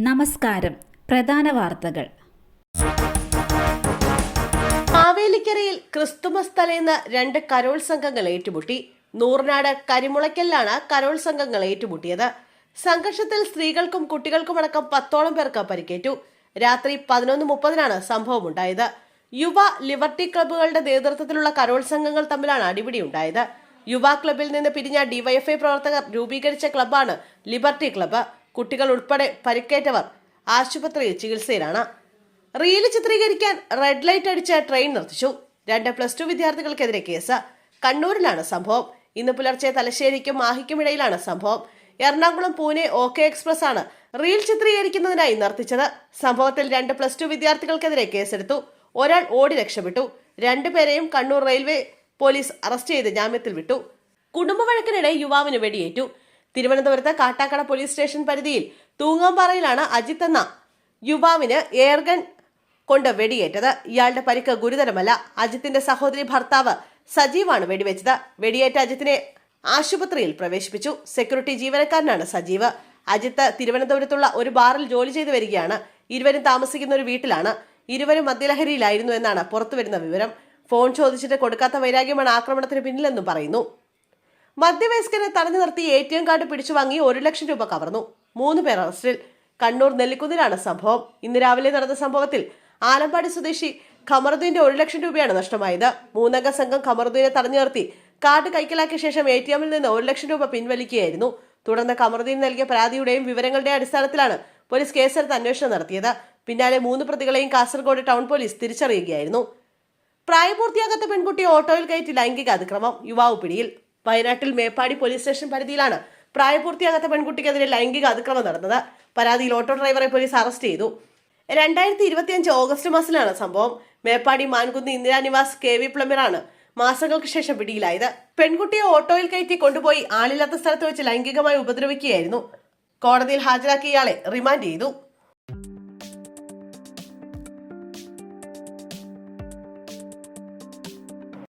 നമസ്കാരം. പ്രധാന വാർത്തകൾ. മാവേലിക്കരയിൽ ക്രിസ്തുമസ് തലേന്ന് 2 കരോൾ സംഘങ്ങൾ ഏറ്റുമുട്ടി. നൂർനാട് കരിമുളയ്ക്കലിലാണ് കരോൾ സംഘങ്ങൾ ഏറ്റുമുട്ടിയത്. സംഘർഷത്തിൽ സ്ത്രീകൾക്കും കുട്ടികൾക്കുമടക്കം 10ഓളം പേർക്ക് പരിക്കേറ്റു. രാത്രി 11:30 സംഭവമുണ്ടായത്. യുവ ലിബർട്ടി ക്ലബ്ബുകളുടെ നേതൃത്വത്തിലുള്ള കരോൾ സംഘങ്ങൾ തമ്മിലാണ് അടിപിടിയുണ്ടായത്. യുവ ക്ലബിൽ നിന്ന് പിരിഞ്ഞ ഡിവൈഎഫ്ഐ പ്രവർത്തകർ രൂപീകരിച്ച ക്ലബ്ബാണ് ലിബർട്ടി ക്ലബ്ബ്. കുട്ടികൾ ഉൾപ്പെടെ പരിക്കേറ്റവർ ആശുപത്രിയിൽ ചികിത്സയിലാണ്. റീല് ചിത്രീകരിക്കാൻ റെഡ് ലൈറ്റ് അടിച്ച് ട്രെയിൻ നിർത്തിച്ചു. 2 +2 വിദ്യാർത്ഥികൾക്കെതിരെ കേസ്. കണ്ണൂരിലാണ് സംഭവം. ഇന്ന് പുലർച്ചെ തലശ്ശേരിക്കും മാഹിക്കുമിടയിലാണ് സംഭവം. എറണാകുളം പൂനെ OK എക്സ്പ്രസ് ആണ് റീൽ ചിത്രീകരിക്കുന്നതിനായി നിർത്തിച്ചത്. സംഭവത്തിൽ 2 +2 വിദ്യാർത്ഥികൾക്കെതിരെ കേസെടുത്തു. ഒരാൾ ഓടി രക്ഷപ്പെട്ടു. 2 പേരെയും കണ്ണൂർ റെയിൽവേ പോലീസ് അറസ്റ്റ് ചെയ്ത് ജാമ്യത്തിൽ വിട്ടു. കുടുംബവഴക്കിനിടെ യുവാവിന് വെടിയേറ്റു. തിരുവനന്തപുരത്ത് കാട്ടാക്കട പോലീസ് സ്റ്റേഷൻ പരിധിയിൽ തൂങ്ങാമ്പാറയിലാണ് അജിത്ത് എന്ന യുവാവിന് എയർഗൺ കൊണ്ട് വെടിയേറ്റത്. ഇയാളുടെ പരിക്ക് ഗുരുതരമല്ല. അജിത്തിന്റെ സഹോദരി ഭർത്താവ് സജീവാണ് വെടിവെച്ചത്. വെടിയേറ്റ അജിത്തിനെ ആശുപത്രിയിൽ പ്രവേശിപ്പിച്ചു. സെക്യൂരിറ്റി ജീവനക്കാരനാണ് സജീവ്. അജിത്ത് തിരുവനന്തപുരത്തുള്ള ഒരു ബാറിൽ ജോലി ചെയ്തു വരികയാണ്. ഇരുവരും താമസിക്കുന്ന ഒരു വീട്ടിലാണ്. ഇരുവരും മദ്യലഹരിയിലായിരുന്നു എന്നാണ് പുറത്തുവരുന്ന വിവരം. ഫോൺ ചോദിച്ചിട്ട് കൊടുക്കാത്ത വൈരാഗ്യമാണ് ആക്രമണത്തിന് പിന്നിലെന്നും പറയുന്നു. മധ്യവയസ്കരെ തടഞ്ഞു നിർത്തി ATM കാർഡ് പിടിച്ചു വാങ്ങി 1 ലക്ഷം രൂപ കവർന്നു. 3 പേർ അറസ്റ്റിൽ. കണ്ണൂർ നെല്ലിക്കുന്നിലാണ് സംഭവം. ഇന്ന് രാവിലെ നടന്ന സംഭവത്തിൽ ആലമ്പാടി സ്വദേശി ഖമറുദ്ദീന്റെ 1 ലക്ഷം രൂപയാണ് നഷ്ടമായത്. 3 അംഗ സംഘം ഖമറുദ്ദീനെ തടഞ്ഞു നിർത്തി കാർഡ് കൈക്കലാക്കിയ ശേഷം ATM-ൽ നിന്ന് 1 ലക്ഷം രൂപ പിൻവലിക്കുകയായിരുന്നു. തുടർന്ന് ഖമറുദ്ദീൻ നൽകിയ പരാതിയുടെയും വിവരങ്ങളുടെയും അടിസ്ഥാനത്തിലാണ് പോലീസ് കേസെടുത്ത് അന്വേഷണം നടത്തിയത്. പിന്നാലെ 3 പ്രതികളെയും കാസർഗോഡ് ടൗൺ പോലീസ് തിരിച്ചറിയുകയായിരുന്നു. പ്രായപൂർത്തിയാകാത്ത പെൺകുട്ടിയെ ഓട്ടോയിൽ കയറ്റി ലൈംഗിക അതിക്രമം. യുവാവ് പിടിയിൽ. വയനാട്ടിൽ മേപ്പാടി പോലീസ് സ്റ്റേഷൻ പരിധിയിലാണ് പ്രായപൂർത്തിയാകാത്ത പെൺകുട്ടിക്കെതിരെ ലൈംഗിക അതിക്രമം നടന്നത്. പരാതിയിൽ ഓട്ടോ ഡ്രൈവറെ പോലീസ് അറസ്റ്റ് ചെയ്തു. 2025 ഓഗസ്റ്റ് മാസത്തിലാണ് സംഭവം. മേപ്പാടി മാൻകുന്ന് ഇന്ദിരാ നിവാസ് KV പ്ലംബറാണ് മാസങ്ങൾക്ക് ശേഷം പിടിയിലായത്. പെൺകുട്ടിയെ ഓട്ടോയിൽ കയറ്റി കൊണ്ടുപോയി ആളില്ലാത്ത സ്ഥലത്ത് വെച്ച് ലൈംഗികമായി ഉപദ്രവിക്കുകയായിരുന്നു. കോടതിയിൽ ഹാജരാക്കിയ ഇയാളെ റിമാൻഡ് ചെയ്തു.